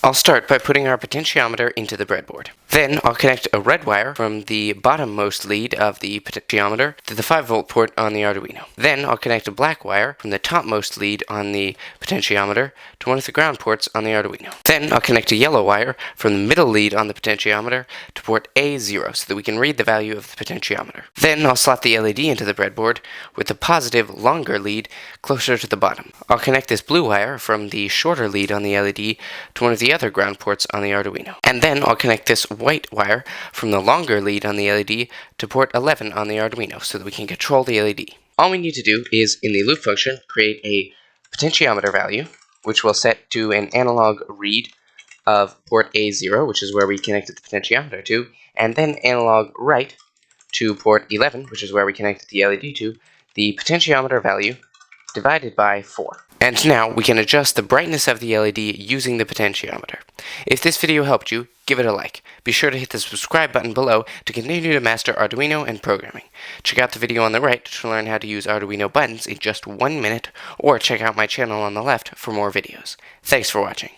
I'll start by putting our potentiometer into the breadboard. Then I'll connect a red wire from the bottommost lead of the potentiometer to the 5-volt port on the Arduino. Then I'll connect a black wire from the topmost lead on the potentiometer to one of the ground ports on the Arduino. Then I'll connect a yellow wire from the middle lead on the potentiometer to port A0 so that we can read the value of the potentiometer. Then I'll slot the LED into the breadboard with the positive, longer lead closer to the bottom. I'll connect this blue wire from the shorter lead on the LED to one of the other ground ports on the Arduino. And then I'll connect this white wire from the longer lead on the LED to port 11 on the Arduino so that we can control the LED. All we need to do is, in the loop function, create a potentiometer value, which we'll set to an analog read of port A0, which is where we connected the potentiometer to, and then analog write to port 11, which is where we connected the LED to, the potentiometer value divided by 4. And now we can adjust the brightness of the LED using the potentiometer. If this video helped you, give it a like. Be sure to hit the subscribe button below to continue to master Arduino and programming. Check out the video on the right to learn how to use Arduino buttons in just 1 minute, or check out my channel on the left for more videos. Thanks for watching.